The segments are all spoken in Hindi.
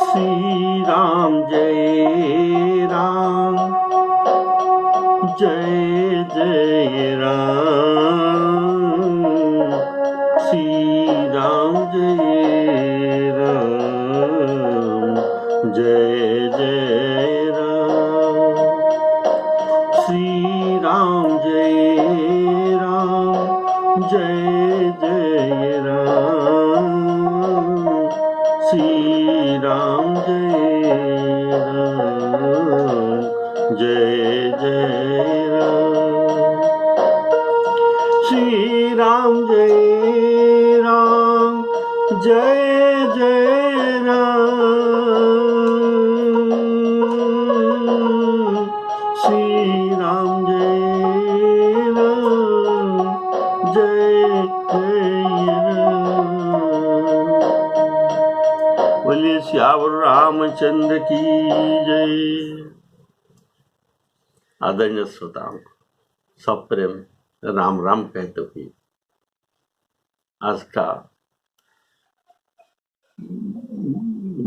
श्री राम जय राम, जय जय राम। श्री राम जय राम, जय जय राम। श्री राम जय राम, जय जय राम। श्री राम जय राम, जय जय राम। श्री राम जय राम, जय जय राम। श्री राम जय राम, जय जय राम। बोलिए सियावर रामचंद्र की जय। आदरणीय श्रोताओं, सब प्रेम राम राम कहते हुए आज का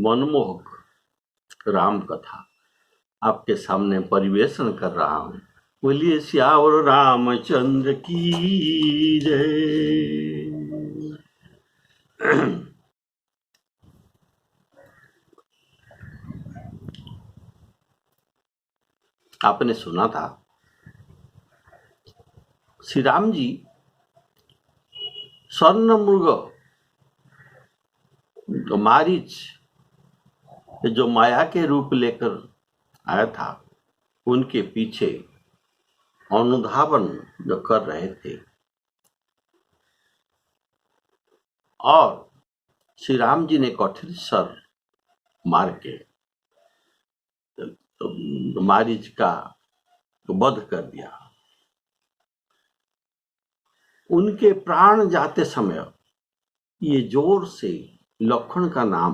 मनमोहक राम कथा आपके सामने परिवेशन कर रहा हूँ। बोलिए सियावर रामचंद्र की जय। आपने सुना था श्री राम जी स्वर्ण मृग तो मारीच जो माया के रूप लेकर आया था, उनके पीछे अनुधावन जो कर रहे थे, और श्री राम जी ने कठिन सर मार के तो मारीच का वध कर दिया। उनके प्राण जाते समय ये जोर से लक्ष्मण का नाम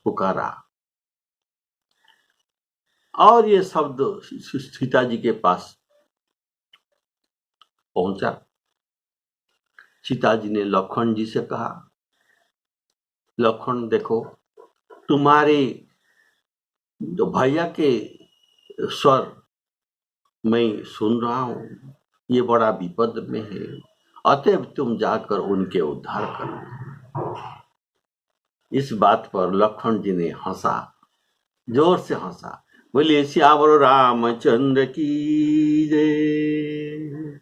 पुकारा, और ये शब्द सीता जी के पास पहुंचा। सीता जी ने लक्ष्मण जी से कहा, लक्ष्मण देखो, तुम्हारे जो भैया के स्वर मैं सुन रहा हूं, ये बड़ा विपद में है, अतएव तुम जाकर उनके उद्धार करो। इस बात पर लक्ष्मण जी ने हंसा, जोर से हंसा। बोलिए सियावर रामचंद्र की जय।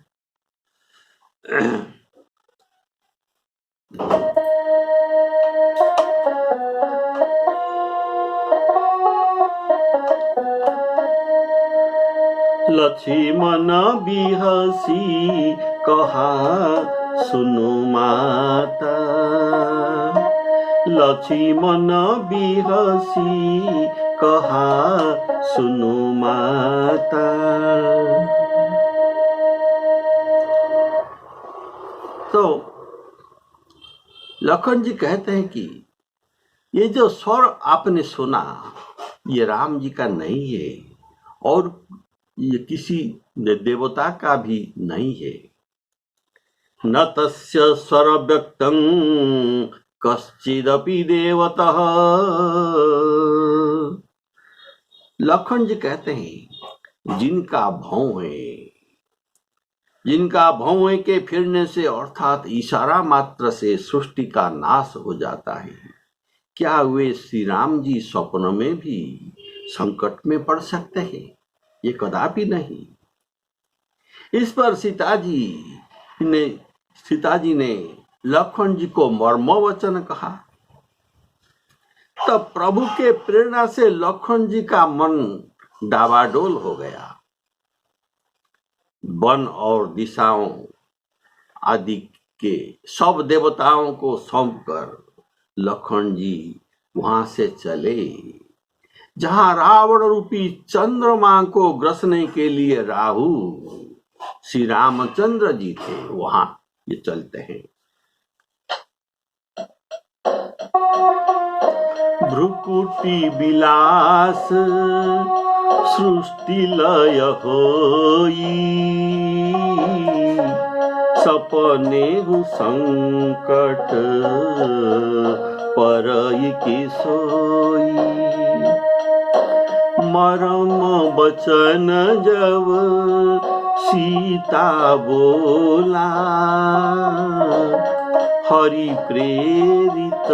लक्ष्मण बिहसी कहा सुनु माता। लक्ष्मण बिहसी कहा सुनु माता। तो लक्ष्मण जी कहते हैं कि ये जो स्वर आपने सुना, ये राम जी का नहीं है और ये किसी देवता का भी नहीं है। न तस्य स्वर व्यक्तं कश्चिदपि देवतः। लक्ष्मण जी कहते हैं, जिनका भौं के फिरने से अर्थात इशारा मात्र से सृष्टि का नाश हो जाता है, क्या वे श्री राम जी स्वप्न में भी संकट में पड़ सकते हैं? ये कदापि नहीं। इस पर सीता जी ने लक्ष्मण जी को मर्मवचन कहा। तब प्रभु के प्रेरणा से लक्ष्मण जी का मन डावाडोल हो गया। वन और दिशाओं आदि के सब देवताओं को सौंपकर लक्ष्मण जी वहां से चले, जहां रावण रूपी चंद्रमा को ग्रसने के लिए राहु श्री रामचंद्र जी थे, वहां ये चलते हैं। भ्रुकुटी विलास सृष्टि लय होई, सपने संकट परई की सोई। मरम बचन जब सीता बोला, हरि प्रेरित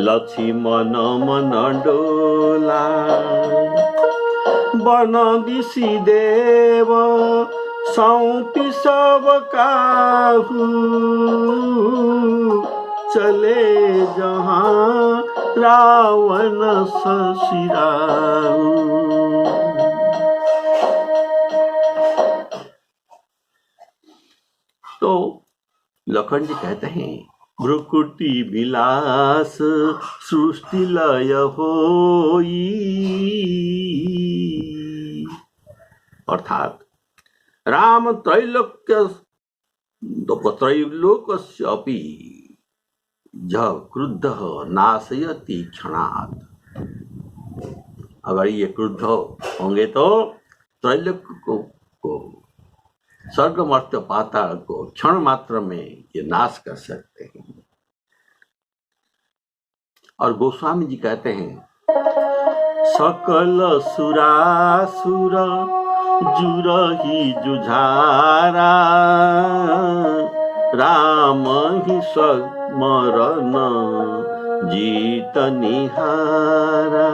लक्ष्मण मन डोला। वन दिशी देव सौंपी सब काहू, चले जहाँ रावण ससिराऊ। तो लखन जी कहते हैं, भ्रुकुटी विलास सृष्टि लय होई। अर्थात राम त्रैलोक्यस्यापि क्रुद्ध नाशयति क्षणात्। अगर ये क्रुद्ध होंगे तो त्रैलोक्य को स्वर्ग मर्त्य पाताल को क्षण मात्र में ये नाश कर सकते हैं। और गोस्वामी जी कहते हैं, सकल सुरासुर जुरही जुझारा, राम ही स्मरण जीत निहारा।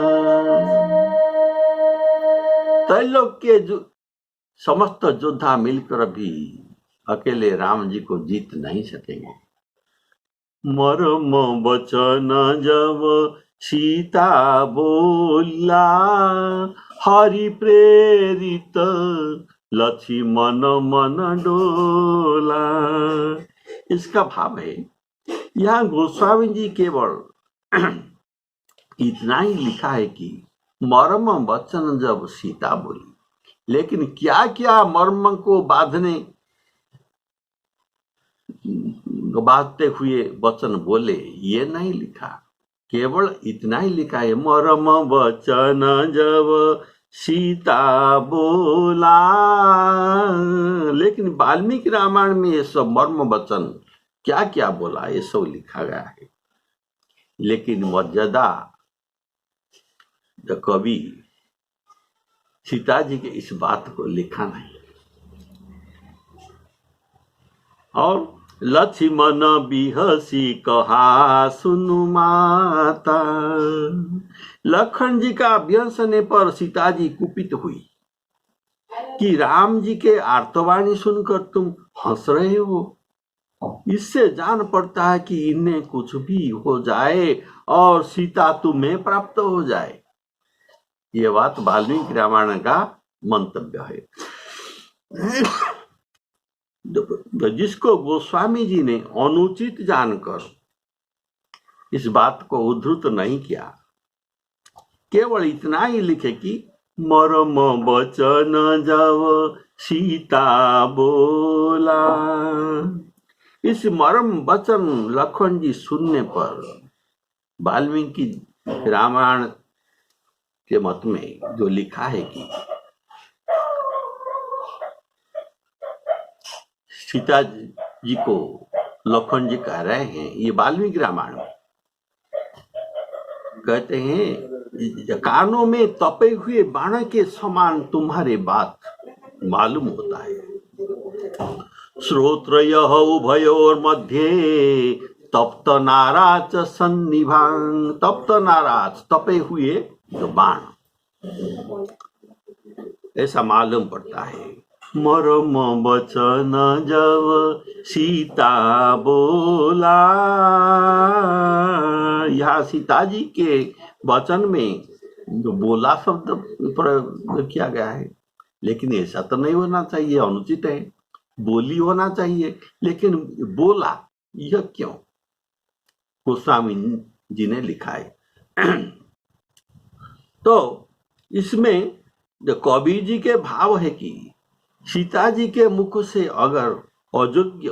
त्रैलोक्य के समस्त योद्धा मिलकर भी अकेले राम जी को जीत नहीं सकेंगे। मरम बचन जब सीता बोला, हरि प्रेरित लक्ष्मण मन डोला। इसका भाव है, यहाँ गोस्वामी जी केवल इतना ही लिखा है कि मरम वचन जब सीता बोली, लेकिन क्या क्या मर्म को बांधते हुए वचन बोले ये नहीं लिखा। केवल इतना ही लिखा है, मरम वचन जब सीता बोला। लेकिन वाल्मीकि रामायण में ये सब मर्म वचन क्या क्या बोला ये सब लिखा गया है। लेकिन मर्यादा जो कवि सीता जी के इस बात को लिखा नहीं। और लक्ष्मण बिहसी कहा सुनु माता, लखन जी का व्यंसने पर सीता जी कुपित हुई कि राम जी के आर्तवाणी सुनकर तुम हंस रहे हो। इससे जान पड़ता है कि इन्हें कुछ भी हो जाए और सीता तुम्हें प्राप्त हो जाए। ये बात वाल्मीकि रामायण का मंतव्य है, जिसको गोस्वामी जी ने अनुचित जानकर इस बात को उद्धृत नहीं किया। केवल इतना ही लिखे कि मरम वचन जब सीता बोला। इस मरम वचन लखन जी सुनने पर वाल्मीकि रामायण के मत में जो लिखा है कि सीता जी को लखन जी कह रहे हैं, ये वाल्मीकि रामायण में कहते हैं, कानों में तपे हुए बाण के समान तुम्हारे बात मालूम होता है। श्रोत्रयः उभयोर मध्ये तप्त नाराज सन्निभांग। तप्त नाराज तपे हुए जो बाण, ऐसा मालूम पड़ता है। मरम वचन जब सीता बोला। यहाँ सीता जी के वचन में जो बोला शब्द प्रयोग किया गया है, लेकिन ऐसा तो नहीं होना चाहिए, अनुचित है। बोली होना चाहिए, लेकिन बोला यह क्यों? गोस्वामी जी ने लिखा है। तो इसमें जो कबीर जी के भाव है कि सीता जी के मुख से अगर अयोग्य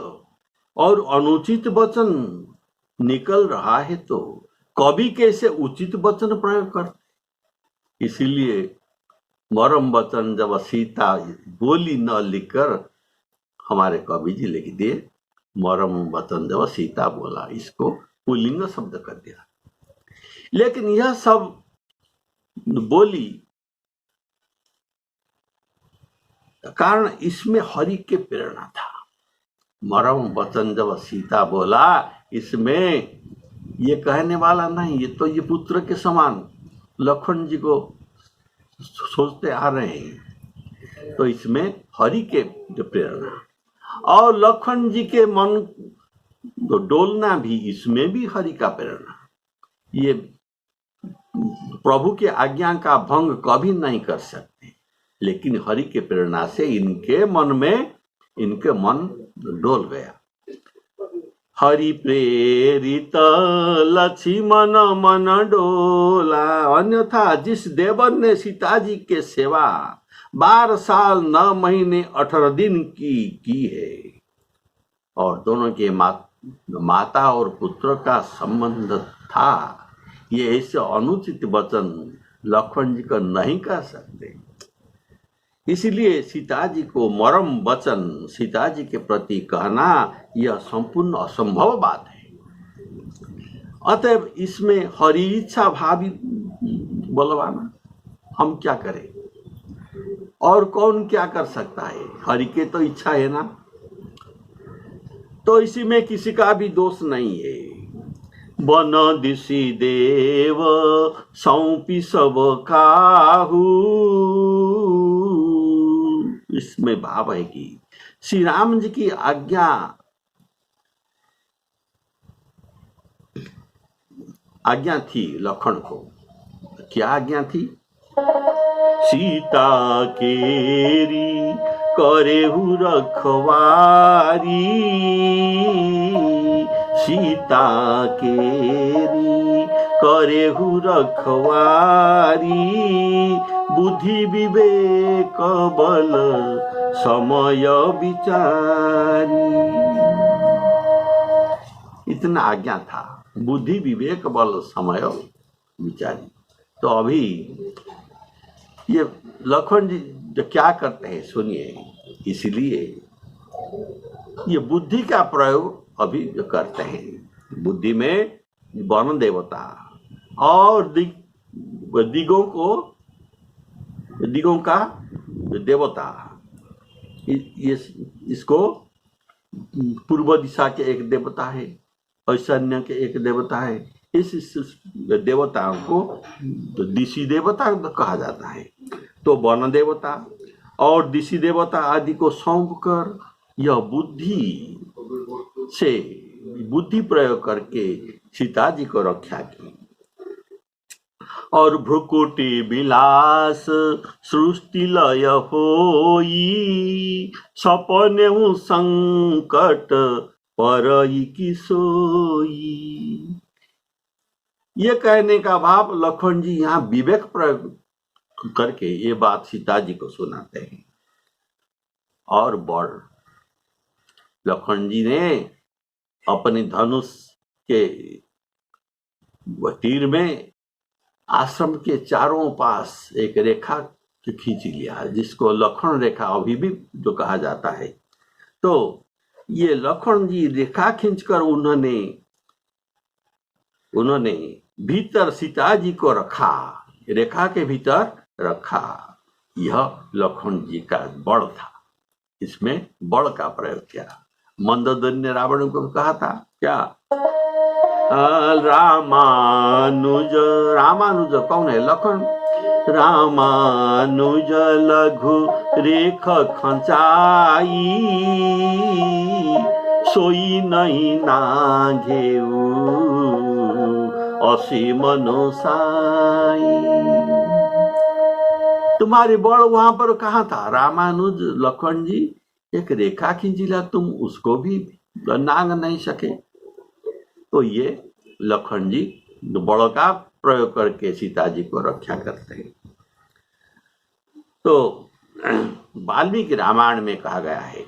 और अनुचित वचन निकल रहा है तो कवि कैसे उचित वचन प्रयोग करते। इसीलिए मरम वचन जब सीता बोली न लिखकर हमारे कवि जी लिख दिए, मरम वचन जब सीता बोला। इसको पुल्लिंग शब्द कर दिया। लेकिन यह सब बोली कारण इसमें हरि के प्रेरणा था। मरम वचन जब सीता बोला, इसमें ये कहने वाला नहीं, ये तो ये पुत्र के समान लक्ष्मण जी को सोचते आ रहे हैं। तो इसमें हरि के जो प्रेरणा और लक्ष्मण जी के मन तो डोलना भी, इसमें भी हरि का प्रेरणा। ये प्रभु के आज्ञा का भंग कभी नहीं कर सकते, लेकिन हरि के प्रेरणा से इनके मन डोल गया। हरि प्रेरित लक्ष्मण मन डोला, अन्यथा जिस देवर ने सीता जी के सेवा 12 साल 9 महीने 18 दिन की है और दोनों के माता और पुत्र का संबंध था, ये ऐसे अनुचित वचन लक्ष्मण जी को नहीं कह सकते। इसलिए सीता जी को मरम वचन सीता जी के प्रति कहना यह संपूर्ण असंभव बात है। अतएव इसमें हरि इच्छा भावी बोलवाना हम क्या करें, और कौन क्या कर सकता है? हरि के तो इच्छा है ना, तो इसी में किसी का भी दोष नहीं है। बन दिशी देव सौंपी सब काहू, इसमें भाव है कि श्री राम जी की आज्ञा थी लखन को। क्या आज्ञा थी? सीता केरी करेहु रखवारी, सीता केरी करेहु रखवारी, बुद्धि विवेक बल समय विचारी। इतना आज्ञा था, बुद्धि विवेक बल समय विचारी। तो अभी ये लक्ष्मण जी जो क्या करते हैं सुनिए। इसलिए ये बुद्धि का प्रयोग अभी जो करते हैं, बुद्धि में वन देवता और दिगों का देवता, इसको पूर्व दिशा के एक देवता है, ईशान्य के एक देवता है। इस देवताओं को दिशी देवता कहा जाता है। तो वन देवता और दिशी देवता आदि को सौंप कर यह बुद्धि प्रयोग करके सीता जी को रक्षा की। और भ्रुकुटी विलास सृष्टि लय होई, सपने संकट परई की सोई। ये कहने का भाव लक्ष्मण जी यहाँ विवेक प्रयोग करके ये बात सीता जी को सुनाते हैं। और बड़ लक्ष्मण जी ने अपने धनुष के तीर में आश्रम के चारों पास एक रेखा खींच लिया, जिसको लक्ष्मण रेखा अभी भी जो कहा जाता है। तो ये लक्ष्मण जी रेखा खींचकर उन्होंने भीतर सीता जी को रखा, रेखा के भीतर रखा। यह लक्ष्मण जी का बड़ था, इसमें बड़ का प्रयोग किया। मंदोदरी ने रावण को कहा था क्या? रामानुज कौन है? लक्ष्मण। रामानुज लघु रेख खंचाई, सोई नहीं नाघेऊ असीम साई। तुम्हारे बड़ वहां पर कहा था रामानुज लक्ष्मण जी, एक रेखा खींचिला, तुम उसको भी नांग नहीं सके। तो ये लक्ष्मण जी बड़ का प्रयोग करके सीता जी को रक्षा करते हैं। तो वाल्मीकि रामायण में कहा गया है,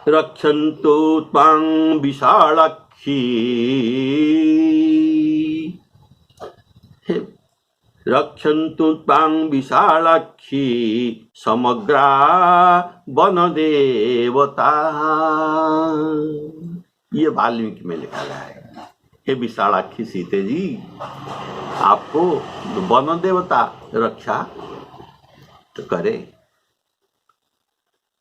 रक्षन्तु त्वां विशालाक्षी, रक्षन्तु त्वां विशालाक्षी समग्रा वनदेवता। ये वाल्मीकि में लिखा गया है। हे विशालाक्षी सीते जी, आपको वन देवता रक्षा तो करे।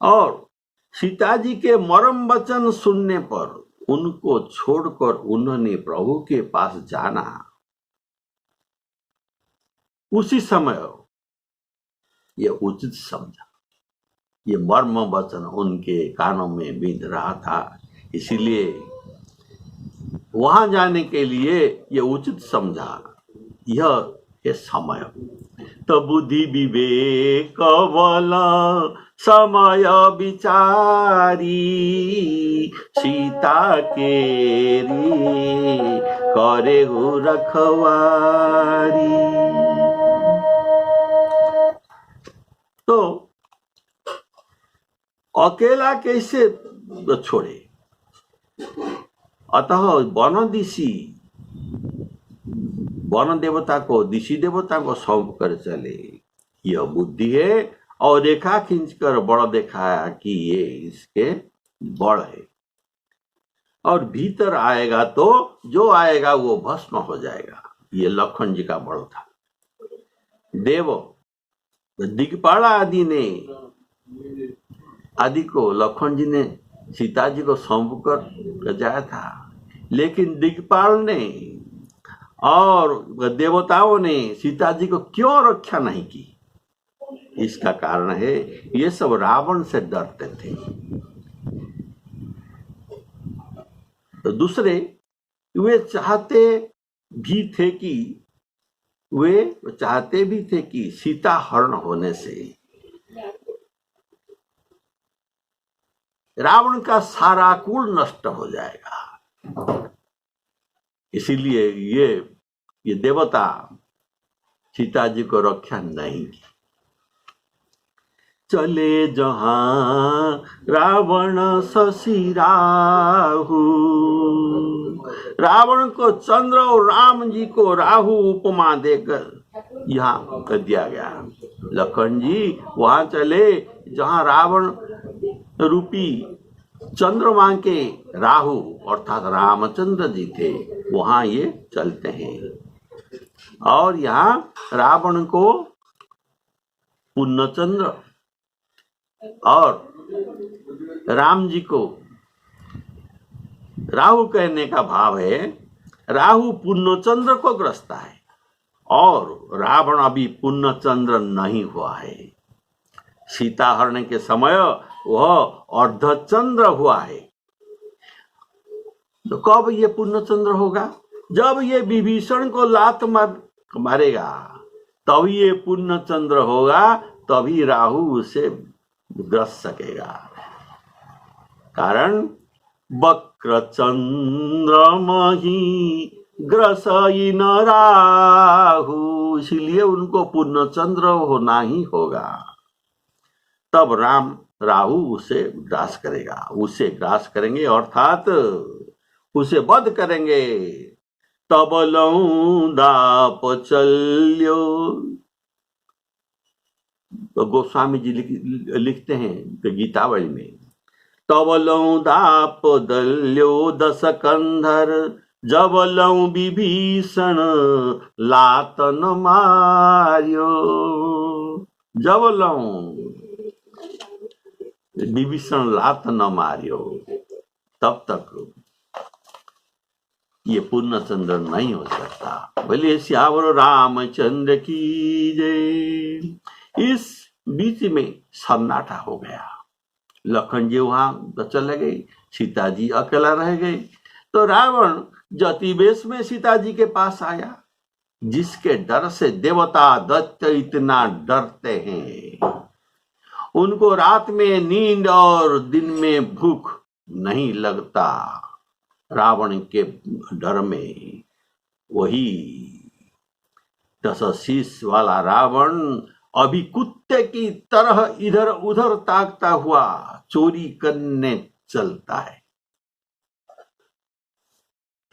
और सीता जी के मरम वचन सुनने पर उनको छोड़कर उन्होंने प्रभु के पास जाना। उसी समय ये उचित समझा, ये मर्म वचन उनके कानों में बींध रहा था, इसीलिए वहां जाने के लिए ये उचित समझा। यह समय तो बुद्धि विवेक बल समय विचारी, सीता के रे करे हो रखवारी। तो अकेला कैसे छोड़े, अतः वन देवता को, दिशी देवता को सौंप कर चले। यह बुद्धि है। और रेखा खींचकर बड़ दिखाया कि ये इसके बड़ है, और भीतर आएगा तो जो आएगा वो भस्म हो जाएगा। ये लखन जी का बड़ था। देव दिगपाला आदि को लखन जी ने सीता जी को सौंप कर जाया था, लेकिन दिगपाल ने और देवताओं ने सीता जी को क्यों रक्षा नहीं की? इसका कारण है ये सब रावण से डरते थे। तो दूसरे वे चाहते भी थे कि सीता हरण होने से रावण का सारा कुल नष्ट हो जाएगा। इसीलिए ये देवता सीता जी को रक्षा नहीं की। चले जहां रावण शशि राहु, रावण को चंद्र और राम जी को राहु उपमा देकर यहाँ कर दिया गया। लखन जी वहां चले जहां रावण रूपी चंद्रमा के राहु अर्थात रामचंद्र जी थे, वहां ये चलते हैं। और यहाँ रावण को पूर्णचंद्र और राम जी को राहु कहने का भाव है। राहु पूर्णचंद्र को ग्रसता है और रावण अभी पूर्णचंद्र नहीं हुआ है। सीता हरण के समय वह अर्धचंद्र हुआ है। तो कब ये पूर्णचंद्र होगा? जब ये विभीषण को लात मारेगा तभी ये पूर्णचंद्र होगा, तभी राहु उसे ग्रस सकेगा। कारण वक्र चंद्रमहि ग्रसई न राहु, इसलिए उनको पूर्णचंद्र होना ही होगा। तब राहु उसे ग्रास करेगा, उसे ग्रास करेंगे अर्थात उसे वध करेंगे। तब लऊ दाप चल्यो, तो गोस्वामी जी लिखते हैं गीतावली में, तब लऊ दाप दल्यो दस कंधर, जब लऊ विभीषण लातन मार्यो। जब लऊ विभीषण लात न मार्यो, तब तक ये पूर्णचंद्र नहीं हो सकता। बोले श्यावर रामचंद्र की जय। इस बीच में सन्नाटा हो गया। लखन जी वहां चले गए, सीता जी अकेला रह गए। तो रावण जतिवेश में सीता जी के पास आया, जिसके डर से देवता दैत्य इतना डरते हैं। उनको रात में नींद और दिन में भूख नहीं लगता, रावण के डर में। वही 10 शीश वाला रावण अभी कुत्ते की तरह इधर उधर ताकता हुआ चोरी करने चलता है।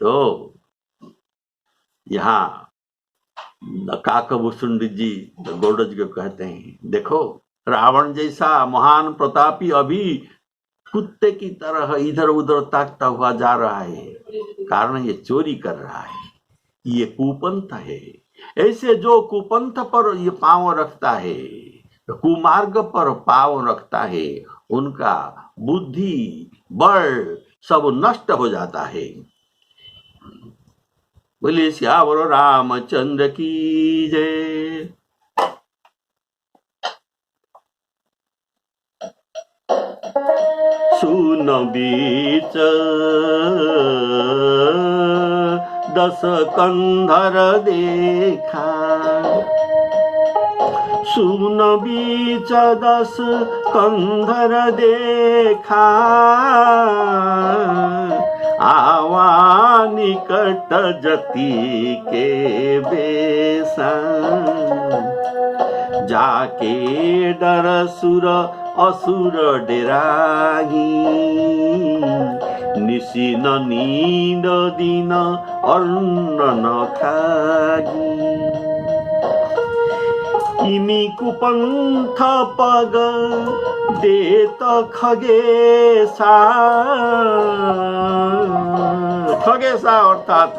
तो यहाँ काकभूषुंड जी गौड़ जी को कहते हैं, देखो रावण जैसा महान प्रतापी अभी कुत्ते की तरह इधर उधर ताकता हुआ जा रहा है, कारण ये चोरी कर रहा है, ये कुपंथ है। ऐसे जो कुपंथ पर ये पांव रखता है, कुमार्ग पर पांव रखता है, उनका बुद्धि बल सब नष्ट हो जाता है। बोले श्यावर रामचंद्र की जय। सुन बीच दस कंधर देखा, सुन बीच दस कंधर देखा, आवा निकट जति के बेसा, जाके डर सुर असुर डेराही, निशिन नींद दिन अन्न न खागी, इमी कुपंथ पग देत खगेसा, खगेसा अर्थात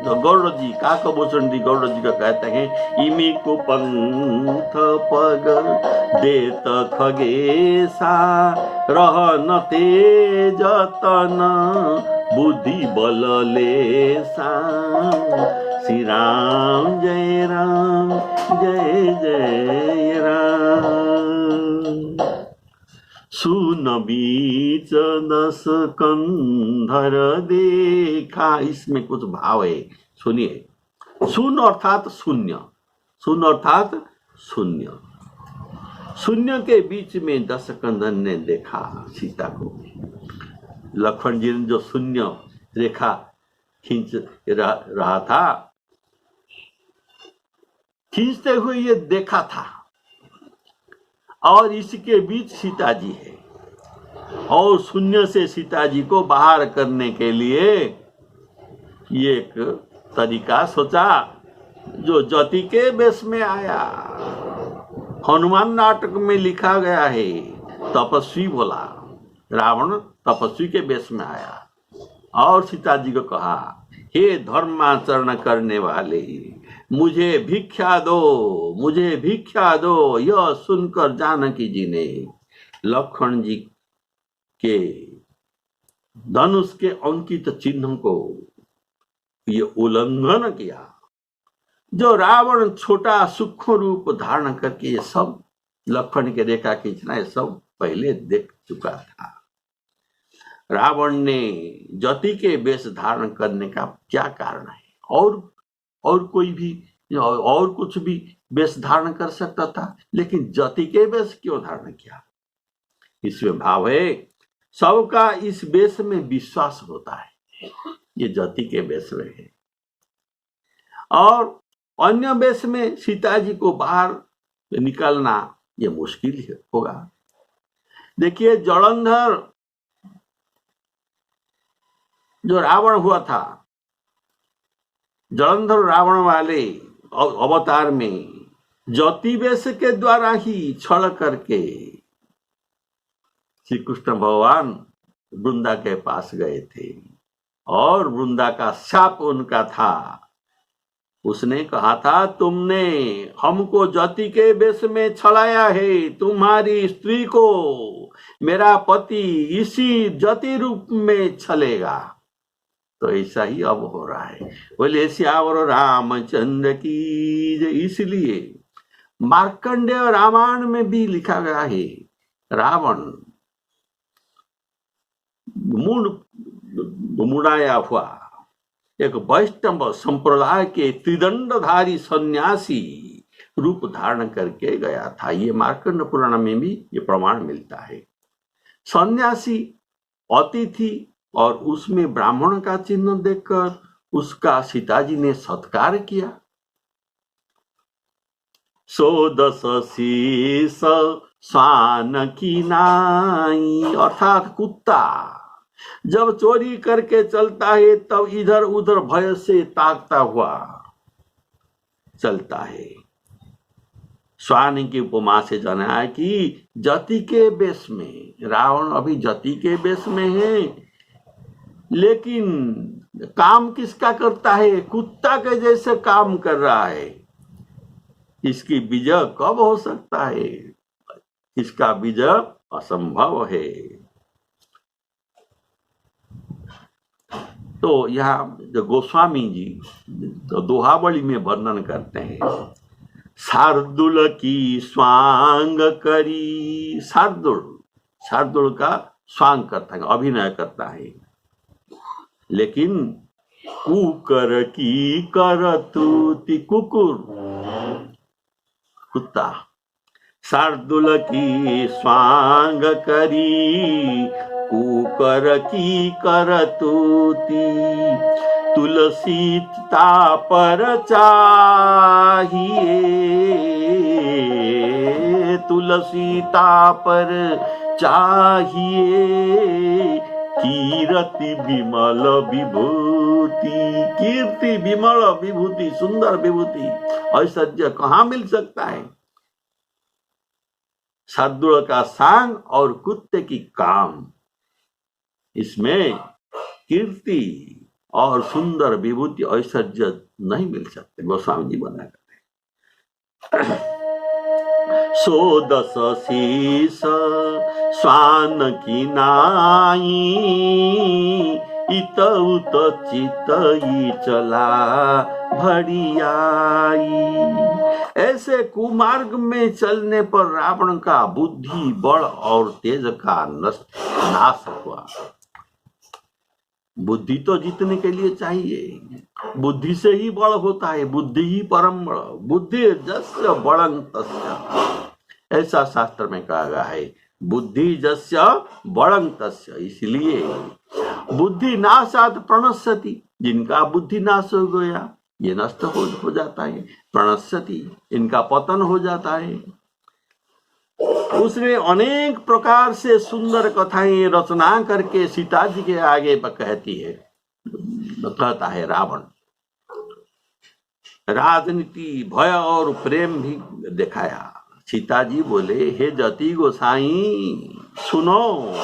गौड़ जी, काकभूषण जी गौड़ जी को कहते हैं, इमी कुपंथ पग देत खगेसा, रहन तेज तन बुद्धि बल लेसा, श्री राम जय राम जय जय राम। सुन बीच दस कंधर देखा, इसमें कुछ भाव है, सुनिए। सुन अर्थात शून्य, सुन अर्थात शून्य, शून्य के बीच में दस कंधर ने देखा सीता को। लक्ष्मण जी ने जो शून्य रेखा खींच रहा था, खींचते हुए ये देखा था, और इसके बीच सीता जी है, और शून्य से सीता जी को बाहर करने के लिए ये एक तरीका सोचा, जो जति के वेश में आया। हनुमान नाटक में लिखा गया है, तपस्वी बोला, रावण तपस्वी के वेश में आया और सीता जी को कहा, हे धर्माचरण करने वाले, मुझे भिक्षा दो, मुझे भिक्षा दो। यह सुनकर जानकी जी ने लक्ष्मण जी के धनुष के अंकित चिन्ह को ये उल्लंघन किया। जो रावण छोटा सूक्ष्म रूप धारण करके ये सब लक्ष्मण के रेखा खींचना, ये सब पहले देख चुका था। रावण ने जति के वेश धारण करने का क्या कारण है? और कोई भी और कुछ भी वेश धारण कर सकता था, लेकिन जति के वेश क्यों धारण किया? इसमें भाव है, सबका इस वेश में विश्वास होता है, ये जति के वेश में है। और अन्य वेश में सीता जी को बाहर निकलना ये मुश्किल होगा। देखिए, जलंधर जो रावण हुआ था, जलंधर रावण वाले अवतार में ज्योति वेश के द्वारा ही छल करके श्री कृष्ण भगवान वृंदा के पास गए थे, और वृंदा का शाप उनका था। उसने कहा था, तुमने हमको ज्योति के वेश में छलाया है, तुम्हारी स्त्री को मेरा पति इसी ज्योति रूप में छलेगा। तो ऐसा ही अब हो रहा है। बोले श्यावर रामचंद्र की जय। इसलिए मार्कंडेय रामायण में भी लिखा गया है, रावण मुड़ाया हुआ एक वैष्णव संप्रदाय के त्रिदंडधारी सन्यासी रूप धारण करके गया था। ये मार्कंड पुराण में भी ये प्रमाण मिलता है। सन्यासी अतिथि, और उसमें ब्राह्मण का चिन्ह देखकर उसका सीताजी ने सत्कार किया। सो दस शीस स्वान की नाई, अर्थात कुत्ता जब चोरी करके चलता है तब इधर उधर भय से ताकता हुआ चलता है। स्वान की उपमा से जाना है कि जति के बेस में, रावण अभी जति के बेस में है, लेकिन काम किसका करता है? कुत्ता के जैसे काम कर रहा है। इसकी विजय कब हो सकता है? इसका विजय असंभव है। तो यहाँ जो गोस्वामी जी तो दोहावली में वर्णन करते हैं, शार्दुल की स्वांग करी। शार्दुल का स्वांग करता है, अभिनय करता है, लेकिन कुकर की करतूती, कुकुर कुत्ता, शार्दुल की स्वांग करी, कुकर की करतूती, तुलसी तापर चाहिए, तुलसी तापर चाहिए, कीर्ति विमल विभूति, कीर्ति विमल विभूति, सुंदर विभूति, ऐश्वर्य कहाँ मिल सकता है? शार्दुल का सांग और कुत्ते की काम, इसमें कीर्ति और सुंदर विभूति ऐश्वर्य नहीं मिल सकते। गोस्वामी जी बना करते हैं। सो दस शीस स्वान की नाई, इत उत चित चला भड़ियाई। ऐसे कुमार्ग में चलने पर रावण का बुद्धि, बल और तेज का नाश हुआ। बुद्धि तो जीतने के लिए चाहिए, बुद्धि से ही बल होता है, बुद्धि ही परम बल, बुद्धि जस्य बलं तस्य, ऐसा शास्त्र में कहा गया है, बुद्धि जस्य बलं तस्य। इसलिए बुद्धि नाशात् प्रणश्यति, जिनका बुद्धि नाश हो गया ये नष्ट हो जाता है, प्रणश्यति इनका पतन हो जाता है। उसने अनेक प्रकार से सुंदर कथाएं रचना करके सीता जी के आगे कहती है, कहता है रावण। राजनीति, भय और प्रेम भी दिखाया। सीता जी बोले, हे जति गोसाई सुनो,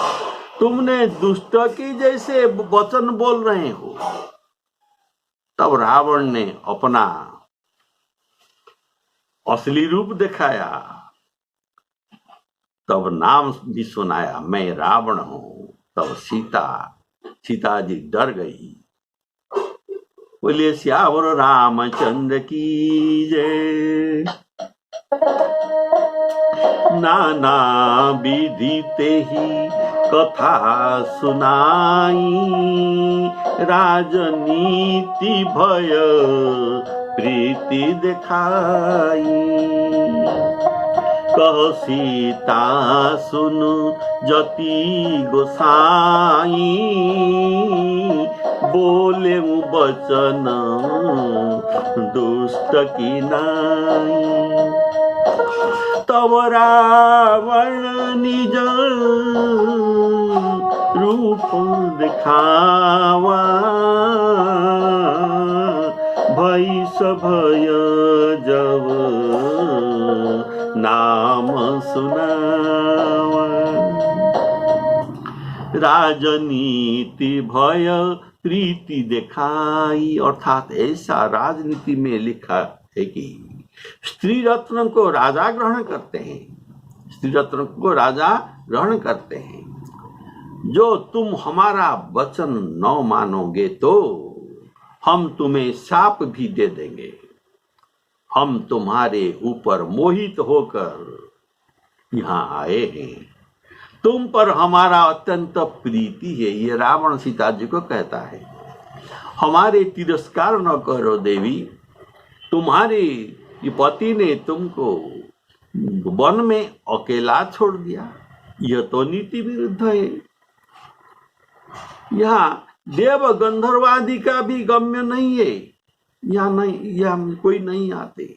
तुमने दुष्ट की जैसे वचन बोल रहे हो। तब रावण ने अपना असली रूप दिखाया, तब नाम भी सुनाया, मैं रावण हूं। तब सीता जी डर गई। बोलिए श्यावर रामचंद्र की जय। नाना विधि ते ही कथा सुनाई, राजनीति भय प्रीति दिखाई। कह सीता सुनु जति गोसाई, बोले बचन दुष्ट की नाई। तब रावण निज रूप दिखावा, भई सभय जब नाम सुनावा। राजनीति भय प्रीति दिखाई, अर्थात ऐसा राजनीति में लिखा है कि स्त्री रत्न को राजा ग्रहण करते हैं, स्त्री रत्न को राजा ग्रहण करते हैं। जो तुम हमारा वचन न मानोगे तो हम तुम्हें शाप भी दे देंगे। हम तुम्हारे ऊपर मोहित होकर यहाँ आए हैं, तुम पर हमारा अत्यंत प्रीति है। ये रावण सीता जी को कहता है, हमारे तिरस्कार न करो देवी, तुम्हारे पति ने तुमको वन में अकेला छोड़ दिया, यह तो नीति विरुद्ध है। यहाँ देव गंधर्वादि का भी गम्य नहीं है, यहाँ कोई नहीं आते।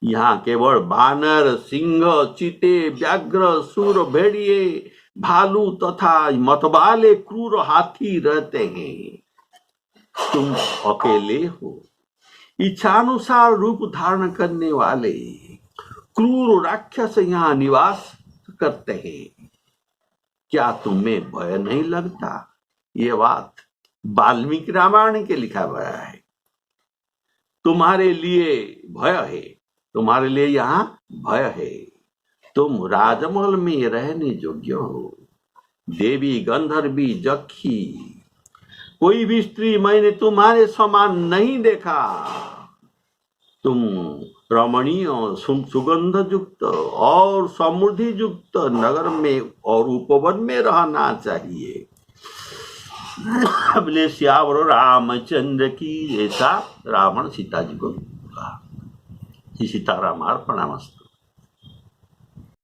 यहाँ केवल बानर, सिंह, चीते, व्याघ्र, सूर, भेड़िए, भालू तथा मतवाले क्रूर हाथी रहते हैं। तुम अकेले हो। इच्छानुसार रूप धारण करने वाले क्रूर राक्षस यहाँ निवास करते हैं, क्या तुम्हें भय नहीं लगता? ये बात वाल्मीकि रामायण के लिखा गया है। तुम्हारे लिए भय है, तुम्हारे लिए यहाँ भय है। तुम राजमहल में रहने योग्य हो। देवी गंधर्वी जक्षी, कोई भी स्त्री मैंने तुम्हारे समान नहीं देखा। तुम रमणीय, सुगंध युक्त और समृद्धि युक्त नगर में और उपवन में रहना चाहिए। अपने श्यावर रामचंद्र की, ऐसा रावण सीता जी को कहा। सीताराम अर्पणमस्तु।